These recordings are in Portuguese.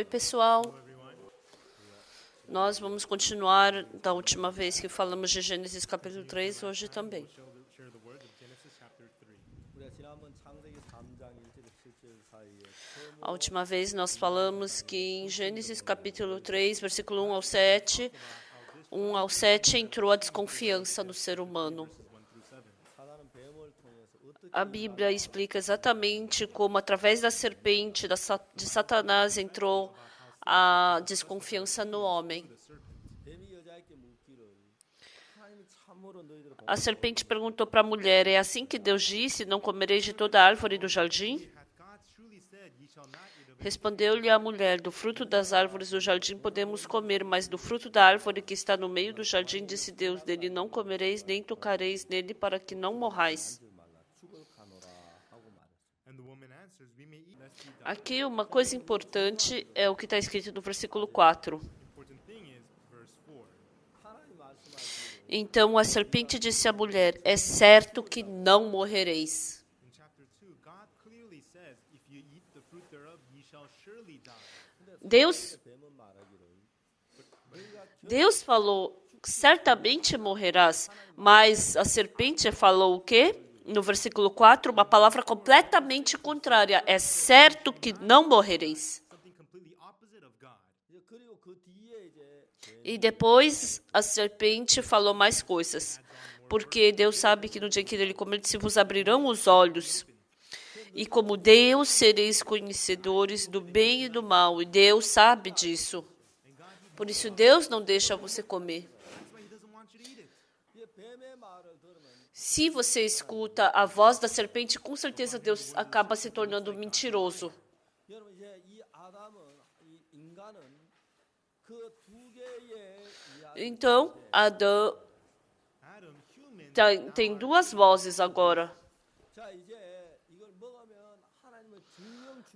Oi, pessoal. Nós vamos continuar da última vez que falamos de Gênesis capítulo 3, hoje também. A última vez nós falamos que em Gênesis capítulo 3, versículo 1 ao 7, entrou a desconfiança no ser humano. A Bíblia explica exatamente como, através da serpente de Satanás, entrou a desconfiança no homem. A serpente perguntou para a mulher: é assim que Deus disse, não comereis de toda a árvore do jardim? Respondeu-lhe a mulher: do fruto das árvores do jardim podemos comer, mas do fruto da árvore que está no meio do jardim, disse Deus, dele não comereis, nem tocareis nele, para que não morrais. Aqui uma coisa importante é o que está escrito no versículo 4. Então a serpente disse à mulher: é certo que não morrereis. Deus falou: certamente morrerás, mas a serpente falou o quê? No versículo 4, uma palavra completamente contrária: é certo que não morrereis. E depois a serpente falou mais coisas, porque Deus sabe que no dia que ele comer, se vos abrirão os olhos, e como Deus sereis conhecedores do bem e do mal, e Deus sabe disso. Por isso Deus não deixa você comer. Se você escuta a voz da serpente, com certeza Deus acaba se tornando mentiroso. Então, Adão tem duas vozes agora.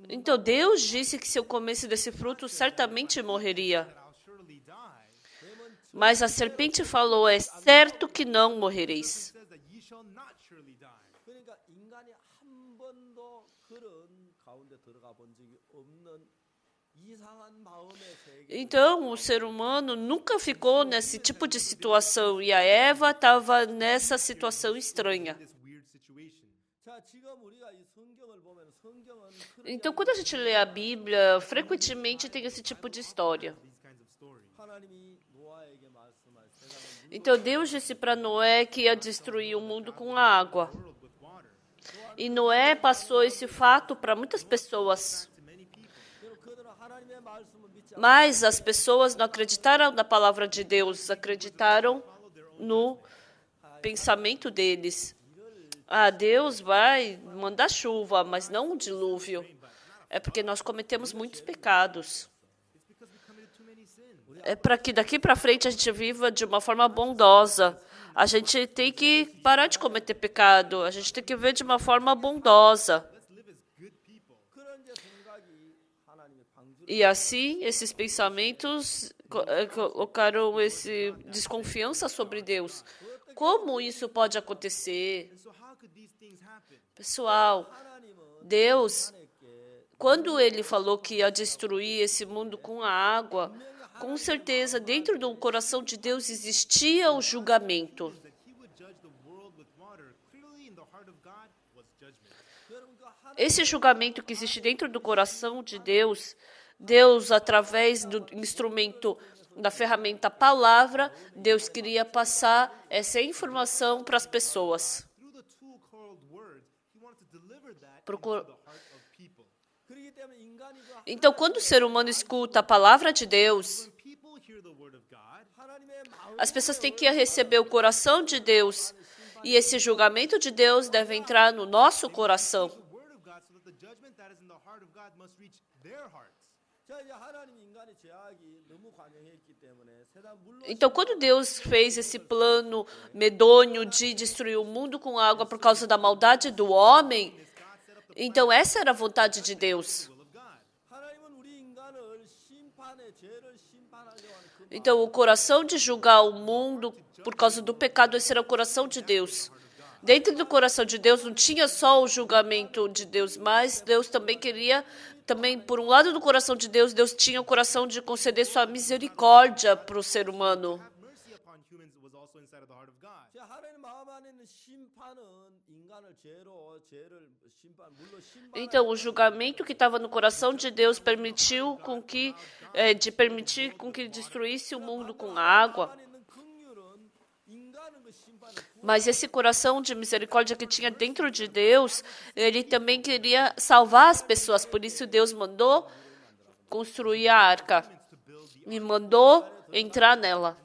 Então, Deus disse que se eu comesse desse fruto, certamente morreria. Mas a serpente falou: é certo que não morrereis. Então, o ser humano nunca ficou nesse tipo de situação, e a Eva estava nessa situação estranha. Então, quando a gente lê a Bíblia, frequentemente tem esse tipo de história. Então, Deus disse para Noé que ia destruir o mundo com a água. E Noé passou esse fato para muitas pessoas. Mas as pessoas não acreditaram na palavra de Deus, acreditaram no pensamento deles. Deus vai mandar chuva, mas não um dilúvio. É porque nós cometemos muitos pecados. É para que daqui para frente a gente viva de uma forma bondosa. A gente tem que parar de cometer pecado. A gente tem que viver de uma forma bondosa. E assim, esses pensamentos colocaram essa desconfiança sobre Deus. Como isso pode acontecer? Pessoal, Deus, quando Ele falou que ia destruir esse mundo com a água, com certeza, dentro do coração de Deus existia o julgamento. Esse julgamento que existe dentro do coração de Deus, Deus, através do instrumento, da ferramenta palavra, Deus queria passar essa informação para as pessoas. Então, quando o ser humano escuta a palavra de Deus, as pessoas têm que receber o coração de Deus, e esse julgamento de Deus deve entrar no nosso coração. Então, quando Deus fez esse plano medonho de destruir o mundo com água por causa da maldade do homem, então essa era a vontade de Deus. Então, o coração de julgar o mundo por causa do pecado, esse era o coração de Deus. Dentro do coração de Deus não tinha só o julgamento de Deus, mas Deus também queria também, por um lado do coração de Deus, Deus tinha o coração de conceder sua misericórdia para o ser humano. Então, o julgamento que estava no coração de Deus permitir com que destruísse o mundo com água. Mas esse coração de misericórdia que tinha dentro de Deus, ele também queria salvar as pessoas. Por isso Deus mandou construir a arca e mandou entrar nela.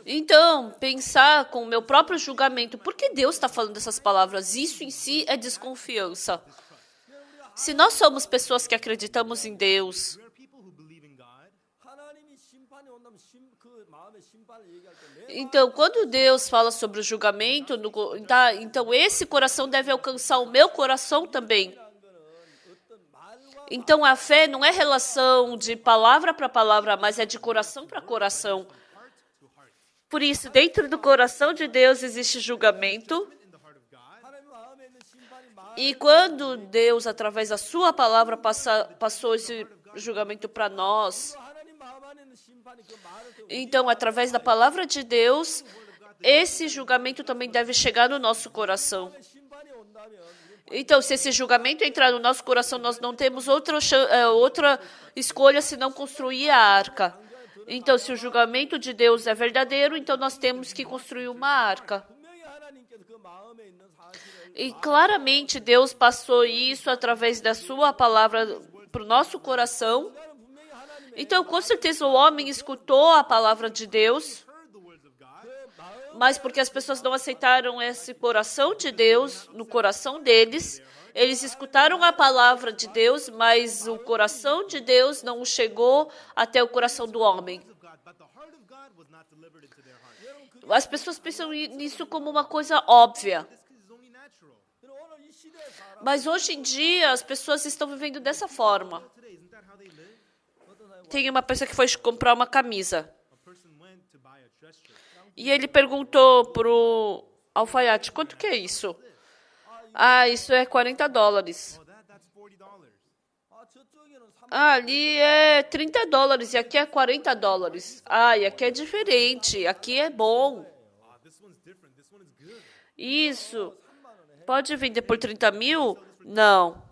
Então, pensar com o meu próprio julgamento, por que Deus está falando essas palavras? Isso em si é desconfiança. Se nós somos pessoas que acreditamos em Deus, então, quando Deus fala sobre o julgamento, então esse coração deve alcançar o meu coração também. Então, a fé não é relação de palavra para palavra, mas é de coração para coração. Por isso, dentro do coração de Deus existe julgamento. E quando Deus, através da sua palavra, passou esse julgamento para nós, então, através da palavra de Deus, esse julgamento também deve chegar no nosso coração. Então, se esse julgamento entrar no nosso coração, nós não temos outra escolha senão construir a arca. Então, se o julgamento de Deus é verdadeiro, então nós temos que construir uma arca. E claramente Deus passou isso através da sua palavra para o nosso coração. Então, com certeza, o homem escutou a palavra de Deus, mas porque as pessoas não aceitaram esse coração de Deus no coração deles, eles escutaram a palavra de Deus, mas o coração de Deus não chegou até o coração do homem. As pessoas pensam nisso como uma coisa óbvia. Mas hoje em dia, as pessoas estão vivendo dessa forma. Tem uma pessoa que foi comprar uma camisa. E ele perguntou para o alfaiate, quanto que é isso? Ah, isso é $40. Ah, ali é $30 e aqui é $40. Ah, e aqui é diferente, aqui é bom. Isso. Pode vender por 30 mil? Não.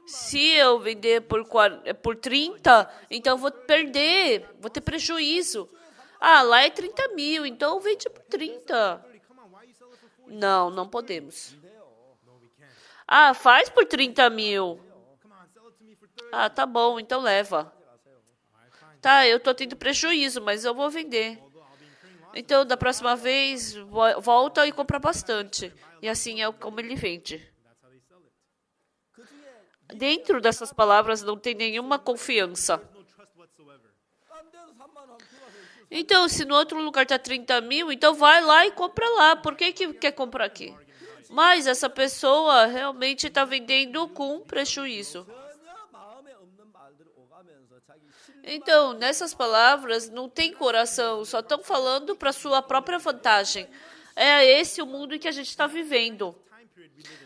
Se eu vender por 30, então eu vou perder, vou ter prejuízo. Ah, lá é 30 mil, então vende por 30. Não, não podemos. Ah, faz por 30 mil. Ah, tá bom, então leva. Tá, eu estou tendo prejuízo, mas eu vou vender. Então, da próxima vez, volta e compra bastante. E assim é como ele vende. Dentro dessas palavras não tem nenhuma confiança. Então, se no outro lugar está 30 mil, então vai lá e compra lá. Por que quer comprar aqui? Mas essa pessoa realmente está vendendo com prejuízo. Então, nessas palavras, não tem coração, só estão falando para sua própria vantagem. É esse o mundo em que a gente está vivendo.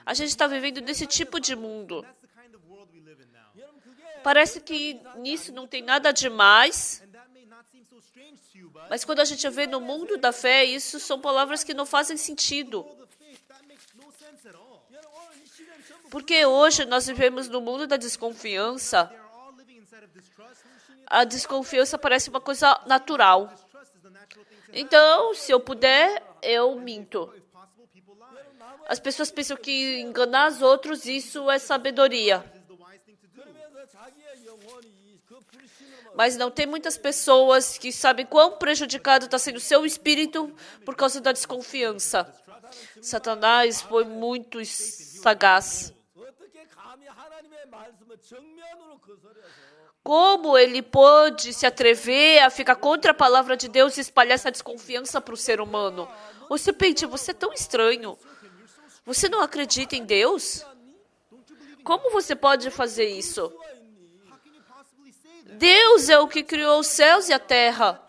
A gente está vivendo nesse tipo de mundo. Parece que nisso não tem nada demais, mas quando a gente vê no mundo da fé, isso são palavras que não fazem sentido. Porque hoje nós vivemos no mundo da desconfiança. A desconfiança parece uma coisa natural. Então, se eu puder, eu minto. As pessoas pensam que enganar os outros, isso é sabedoria. Mas não tem muitas pessoas que sabem quão prejudicado está sendo o seu espírito por causa da desconfiança. Satanás foi muito sagaz. Como ele pôde se atrever a ficar contra a palavra de Deus e espalhar essa desconfiança para o ser humano? O serpente, você é tão estranho. Você não acredita em Deus? Como você pode fazer isso? Deus é o que criou os céus e a terra.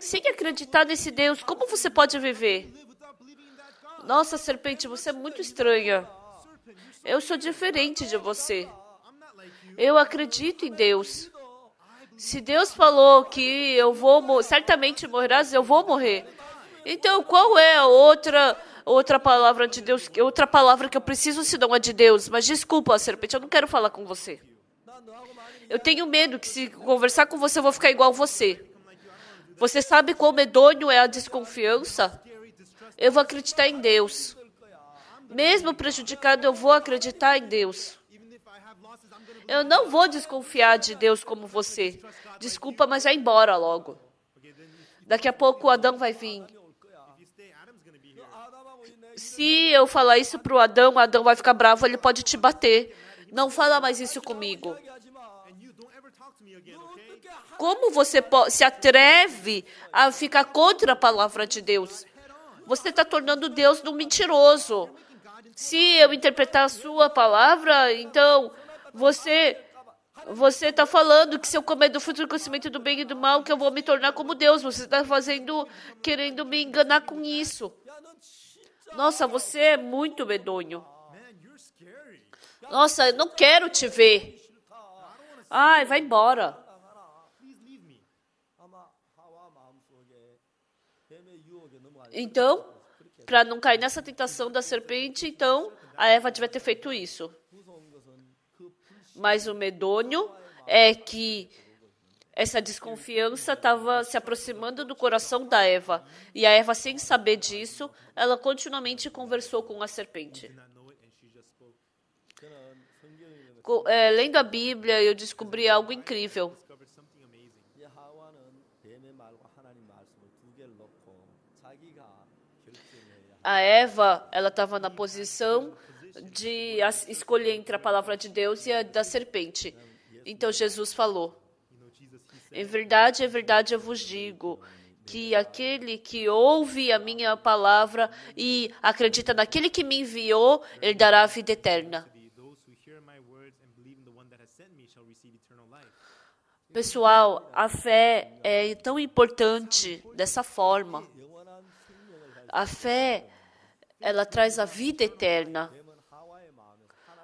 Sem acreditar nesse Deus, como você pode viver? Nossa, serpente, você é muito estranha. Eu sou diferente de você. Eu acredito em Deus. Se Deus falou que eu vou certamente morrerás, eu vou morrer. Então, qual é a outra palavra de Deus, outra palavra que eu preciso se não é de Deus? Mas desculpa, serpente, eu não quero falar com você. Eu tenho medo que se conversar com você, eu vou ficar igual você. Você sabe quão medonho é a desconfiança? Eu vou acreditar em Deus. Mesmo prejudicado, eu vou acreditar em Deus. Eu não vou desconfiar de Deus como você. Desculpa, mas vai embora logo. Daqui a pouco o Adão vai vir. Se eu falar isso para o Adão vai ficar bravo, ele pode te bater. Não fala mais isso comigo. Como você se atreve a ficar contra a palavra de Deus? Você está tornando Deus num mentiroso. Se eu interpretar a sua palavra, então você está falando que se eu comer do fruto do conhecimento do bem e do mal, que eu vou me tornar como Deus. Você está querendo me enganar com isso. Nossa, você é muito medonho. Nossa, eu não quero te ver. Ai, vai embora. Então, para não cair nessa tentação da serpente, então, a Eva devia ter feito isso. Mas o medonho é que essa desconfiança estava se aproximando do coração da Eva. E a Eva, sem saber disso, ela continuamente conversou com a serpente. Lendo a Bíblia, eu descobri algo incrível. A Eva, ela estava na posição de escolher entre a palavra de Deus e a da serpente. Então Jesus falou: em verdade, eu vos digo que aquele que ouve a minha palavra e acredita naquele que me enviou, ele dará a vida eterna. Pessoal, a fé é tão importante dessa forma. A fé, ela traz a vida eterna.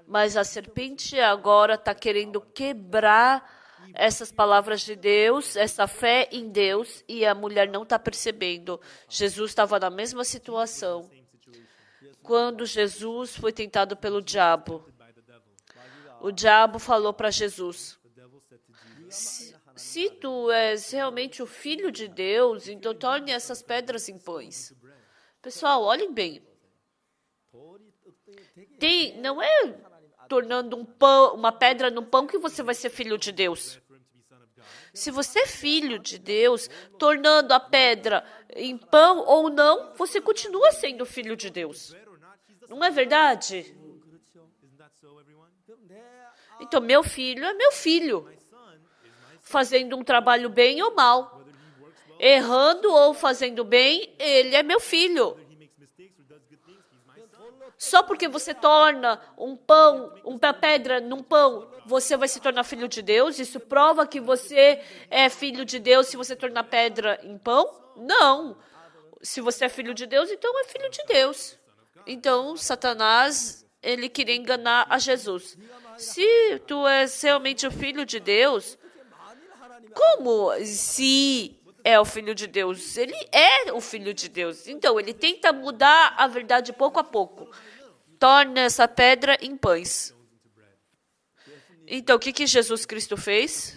Mas a serpente agora está querendo quebrar essas palavras de Deus, essa fé em Deus, e a mulher não está percebendo. Jesus estava na mesma situação. Quando Jesus foi tentado pelo diabo, o diabo falou para Jesus: se tu és realmente o Filho de Deus, então torne essas pedras em pães. Pessoal, olhem bem. Não é tornando uma pedra num pão que você vai ser filho de Deus. Se você é filho de Deus, tornando a pedra em pão ou não, você continua sendo filho de Deus. Não é verdade? Então, meu filho é meu filho. Fazendo um trabalho bem ou mal. Errando ou fazendo bem, ele é meu filho. Só porque você torna uma pedra num pão, você vai se tornar filho de Deus? Isso prova que você é filho de Deus se você tornar pedra em pão? Não. Se você é filho de Deus, então é filho de Deus. Então, Satanás, ele queria enganar a Jesus. Se tu és realmente o filho de Deus, como se é o filho de Deus? Ele é o filho de Deus. Então, ele tenta mudar a verdade pouco a pouco. Torna essa pedra em pães. Então, o que Jesus Cristo fez?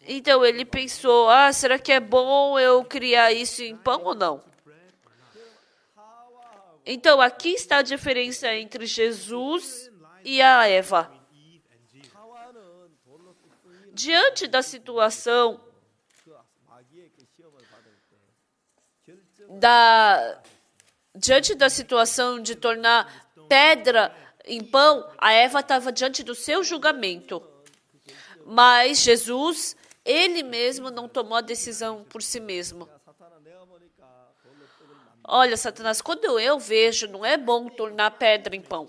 Então, ele pensou: será que é bom eu criar isso em pão ou não? Então, aqui está a diferença entre Jesus e a Eva. Diante da situação de tornar pedra em pão, a Eva estava diante do seu julgamento. Mas Jesus, ele mesmo não tomou a decisão por si mesmo. Olha, Satanás, quando eu vejo, não é bom tornar pedra em pão.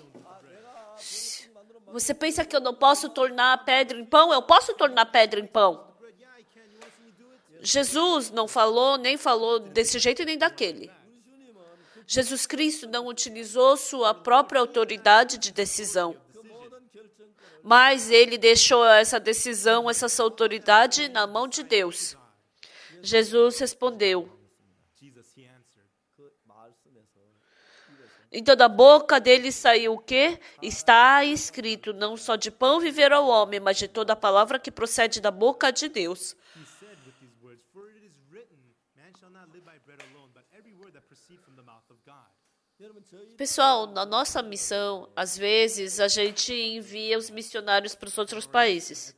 Você pensa que eu não posso tornar pedra em pão? Eu posso tornar pedra em pão. Jesus não falou, nem falou desse jeito nem daquele. Jesus Cristo não utilizou sua própria autoridade de decisão, mas ele deixou essa decisão, essa autoridade na mão de Deus. Jesus respondeu. Então, da boca dele saiu o quê? Está escrito, não só de pão viverá o homem, mas de toda a palavra que procede da boca de Deus. Pessoal, na nossa missão, às vezes, a gente envia os missionários para os outros países.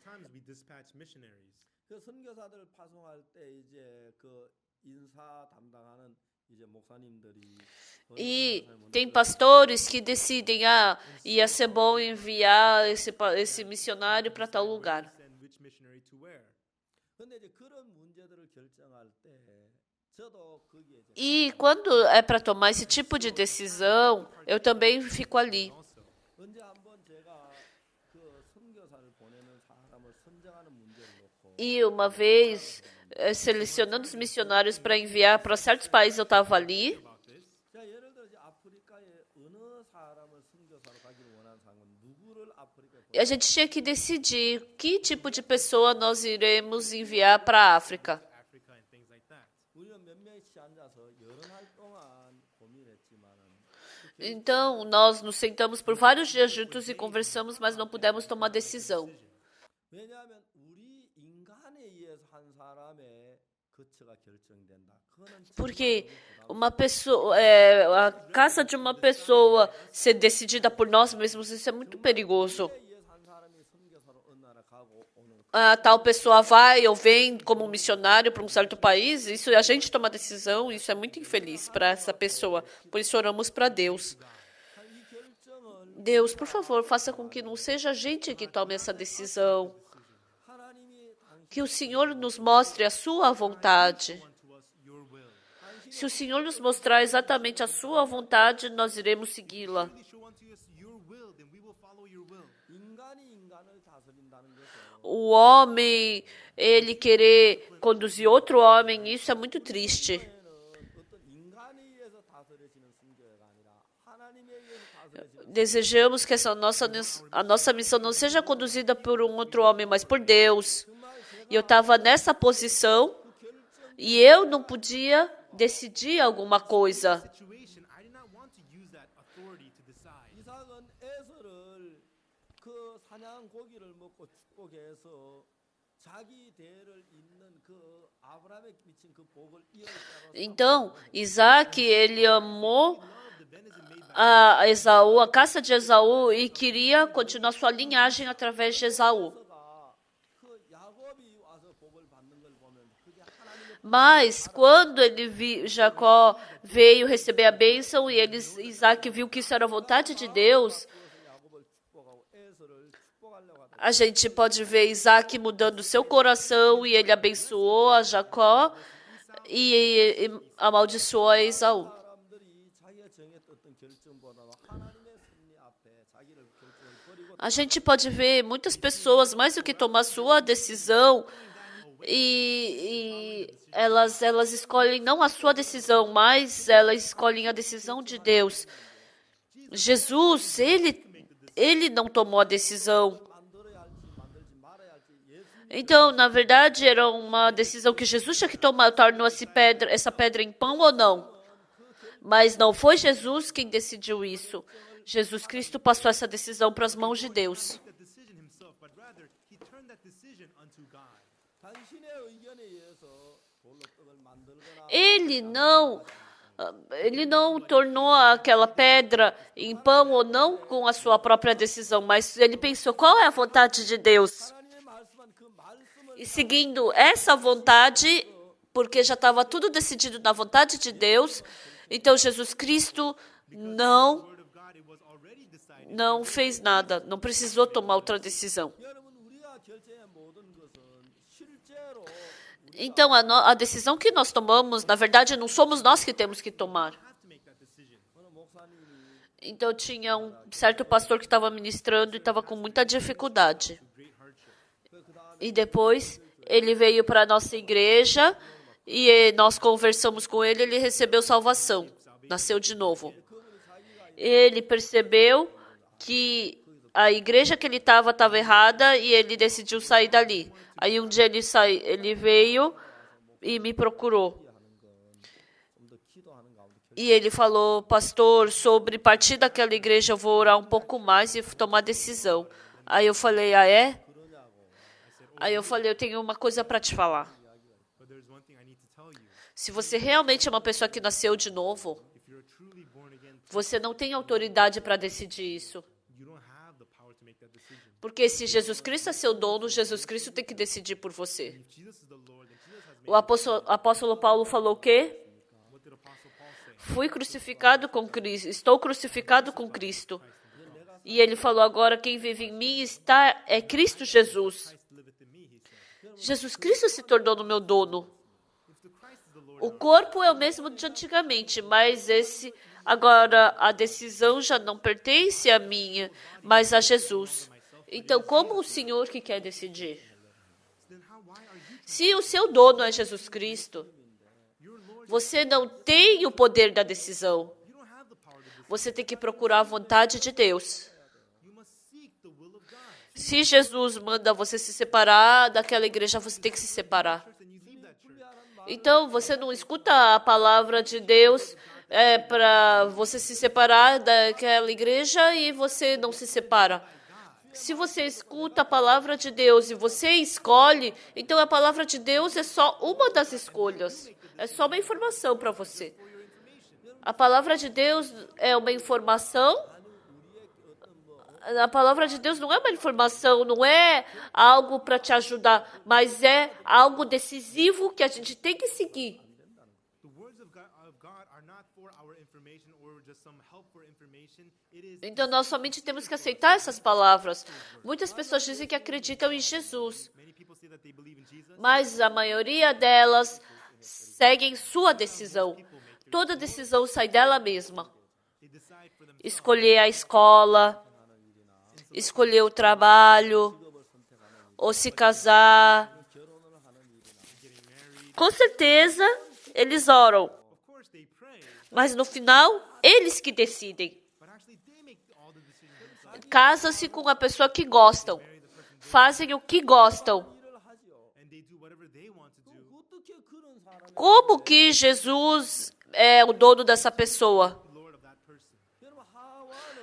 E tem pastores que decidem, ia ser bom enviar esse missionário para tal lugar. E quando é para tomar esse tipo de decisão, eu também fico ali. E uma vez, selecionando os missionários para enviar para certos países, eu estava ali. E a gente tinha que decidir que tipo de pessoa nós iremos enviar para a África. Então, nós nos sentamos por vários dias juntos e conversamos, mas não pudemos tomar decisão. Porque uma pessoa, a casa de uma pessoa ser decidida por nós mesmos, isso é muito perigoso. A tal pessoa vai ou vem como missionário para um certo país, isso a gente toma decisão, isso é muito infeliz para essa pessoa. Por isso oramos para Deus. Deus, por favor, faça com que não seja a gente que tome essa decisão. Que o Senhor nos mostre a sua vontade. Se o Senhor nos mostrar exatamente a sua vontade, nós iremos segui-la. O homem, ele querer conduzir outro homem, isso é muito triste. Desejamos que a nossa missão não seja conduzida por um outro homem, mas por Deus. E eu estava nessa posição e eu não podia decidir alguma coisa. Então, Isaac, ele amou a Esaú, a caça de Esaú, e queria continuar sua linhagem através de Esaú. Mas, quando Jacó veio receber a bênção e Isaac viu que isso era a vontade de Deus, a gente pode ver Isaac mudando seu coração e ele abençoou a Jacó e amaldiçoou a Esaú. A gente pode ver muitas pessoas, mais do que tomar sua decisão, e elas escolhem não a sua decisão, mas elas escolhem a decisão de Deus. Jesus, ele não tomou a decisão. Então, na verdade, era uma decisão que Jesus tinha que tomar, tornou essa pedra em pão ou não. Mas não foi Jesus quem decidiu isso. Jesus Cristo passou essa decisão para as mãos de Deus. Ele não tornou aquela pedra em pão ou não com a sua própria decisão, mas ele pensou, qual é a vontade de Deus? E seguindo essa vontade, porque já estava tudo decidido na vontade de Deus, então Jesus Cristo não fez nada, não precisou tomar outra decisão. Então, a decisão que nós tomamos, na verdade, não somos nós que temos que tomar. Então, tinha um certo pastor que estava ministrando e estava com muita dificuldade. E depois, ele veio para a nossa igreja e nós conversamos com ele, ele recebeu salvação, nasceu de novo. Ele percebeu que a igreja que ele estava errada e ele decidiu sair dali. Aí um dia ele veio e me procurou. E ele falou, pastor, sobre partir daquela igreja eu vou orar um pouco mais e tomar decisão. Aí eu falei, ah, é? Aí eu falei, eu tenho uma coisa para te falar. Se você realmente é uma pessoa que nasceu de novo, você não tem autoridade para decidir isso. Porque se Jesus Cristo é seu dono, Jesus Cristo tem que decidir por você. O apóstolo Paulo falou o quê? Fui crucificado com Cristo, estou crucificado com Cristo. E ele falou agora, quem vive em mim é Cristo Jesus. Jesus Cristo se tornou no meu dono. O corpo é o mesmo de antigamente, mas agora a decisão já não pertence a mim, mas a Jesus. Então, como o Senhor que quer decidir? Se o seu dono é Jesus Cristo, você não tem o poder da decisão. Você tem que procurar a vontade de Deus. Se Jesus manda você se separar daquela igreja, você tem que se separar. Então, você não escuta a palavra de Deus para você se separar daquela igreja e você não se separa. Se você escuta a palavra de Deus e você escolhe, então a palavra de Deus é só uma das escolhas. É só uma informação para você. A palavra de Deus é uma informação. A palavra de Deus não é uma informação, não é algo para te ajudar, mas é algo decisivo que a gente tem que seguir. Então, nós somente temos que aceitar essas palavras. Muitas pessoas dizem que acreditam em Jesus, mas a maioria delas seguem sua decisão. Toda decisão sai dela mesma. Escolher a escola, escolher o trabalho, ou se casar. Com certeza, eles oram. Mas no final, eles que decidem. Casam-se com a pessoa que gostam. Fazem o que gostam. Como que Jesus é o dono dessa pessoa?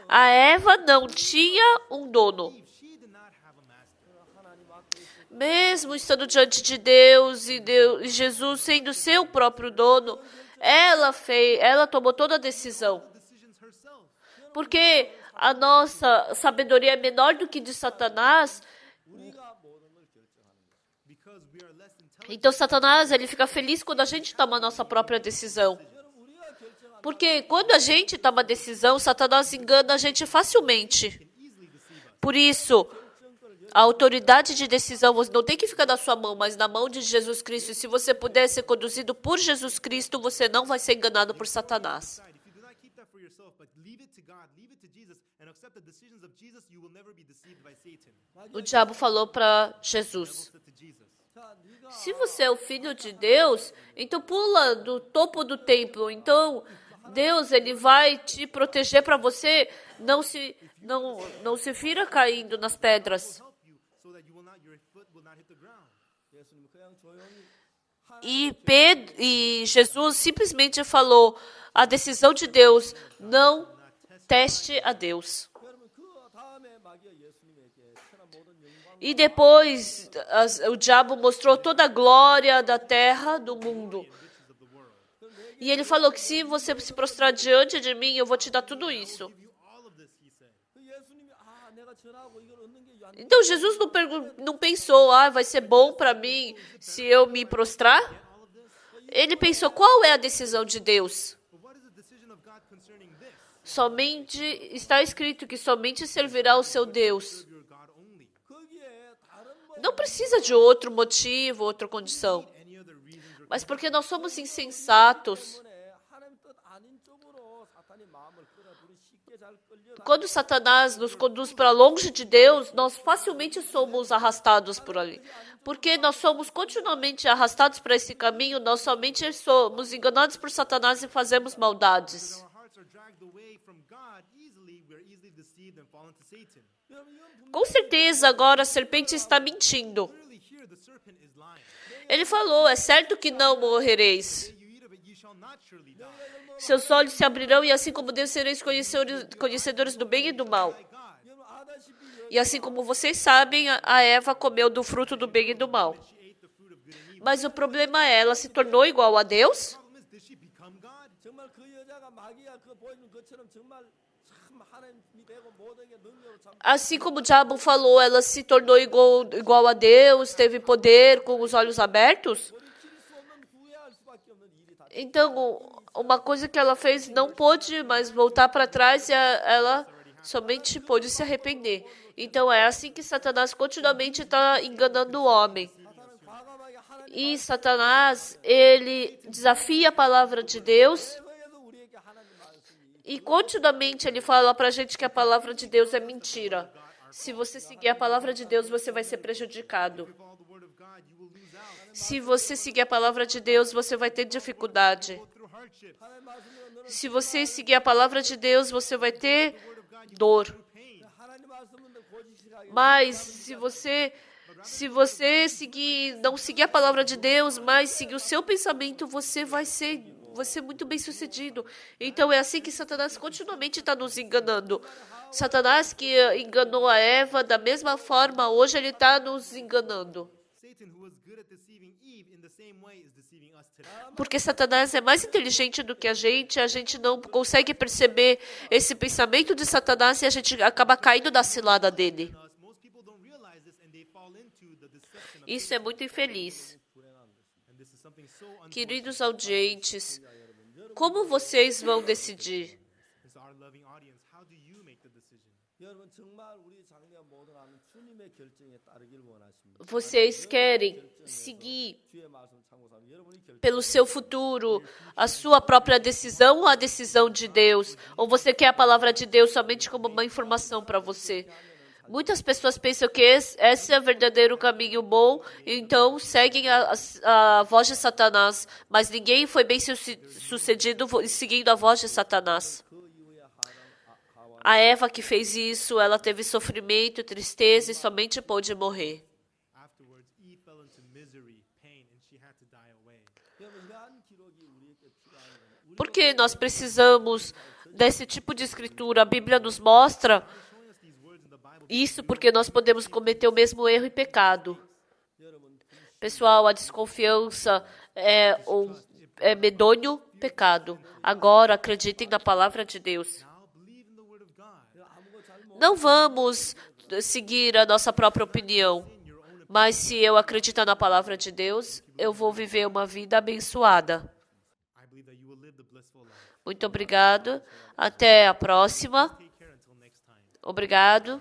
A Eva não tinha um dono. Mesmo estando diante de Deus e Jesus sendo seu próprio dono, ela tomou toda a decisão. Porque a nossa sabedoria é menor do que de Satanás. Então Satanás, ele fica feliz quando a gente toma a nossa própria decisão. Porque quando a gente toma decisão, Satanás engana a gente facilmente. Por isso, a autoridade de decisão não tem que ficar na sua mão, mas na mão de Jesus Cristo. E se você puder ser conduzido por Jesus Cristo, você não vai ser enganado por Satanás. O diabo falou para Jesus: se você é o filho de Deus, então pula do topo do templo. Então Deus, ele vai te proteger para você não se fira caindo nas pedras. E Jesus simplesmente falou: a decisão de Deus, não teste a Deus. E depois o diabo mostrou toda a glória da terra, do mundo. E ele falou que se você se prostrar diante de mim, eu vou te dar tudo isso. Então Jesus não pensou, vai ser bom para mim se eu me prostrar. Ele pensou, qual é a decisão de Deus? Somente está escrito que somente servirá o seu Deus. Não precisa de outro motivo, outra condição. Mas porque nós somos insensatos, Quando Satanás nos conduz para longe de Deus, nós facilmente somos arrastados por ali. Porque nós somos continuamente arrastados para esse caminho, nós somente somos enganados por Satanás e fazemos maldades. Com certeza, agora a serpente está mentindo. Ele falou, é certo que não morrereis. Seus olhos se abrirão e assim como Deus sereis conhecedores do bem e do mal. E assim como vocês sabem, a Eva comeu do fruto do bem e do mal. Mas o problema é, ela se tornou igual a Deus? Assim como o diabo falou, ela se tornou igual a Deus, teve poder com os olhos abertos? Então, uma coisa que ela fez não pôde mais voltar para trás e ela somente pôde se arrepender. Então, é assim que Satanás continuamente está enganando o homem. E Satanás, ele desafia a palavra de Deus e continuamente ele fala para a gente que a palavra de Deus é mentira. Se você seguir a palavra de Deus, você vai ser prejudicado. Se você seguir a palavra de Deus, você vai ter dificuldade. Se você seguir a palavra de Deus, você vai ter dor. Mas se você não seguir a palavra de Deus, mas seguir o seu pensamento, você vai ser muito bem sucedido. Então é assim que Satanás continuamente está nos enganando. Satanás que enganou a Eva, da mesma forma, hoje ele está nos enganando. Porque Satanás é mais inteligente do que a gente não consegue perceber esse pensamento de Satanás e a gente acaba caindo da cilada dele. Isso é muito infeliz. Queridos audientes, como vocês vão decidir? Vocês querem seguir pelo seu futuro a sua própria decisão ou a decisão de Deus? Ou você quer a palavra de Deus somente como uma informação para você? Muitas pessoas pensam que esse é o verdadeiro caminho bom, então seguem a voz de Satanás, mas ninguém foi bem sucedido seguindo a voz de Satanás. A Eva que fez isso, ela teve sofrimento, tristeza e somente pôde morrer. Por que nós precisamos desse tipo de escritura? A Bíblia nos mostra isso porque nós podemos cometer o mesmo erro e pecado. Pessoal, a desconfiança é medonho pecado. Agora, acreditem na palavra de Deus. Não vamos seguir a nossa própria opinião, mas se eu acreditar na palavra de Deus, eu vou viver uma vida abençoada. Muito obrigado. Até a próxima. Obrigado.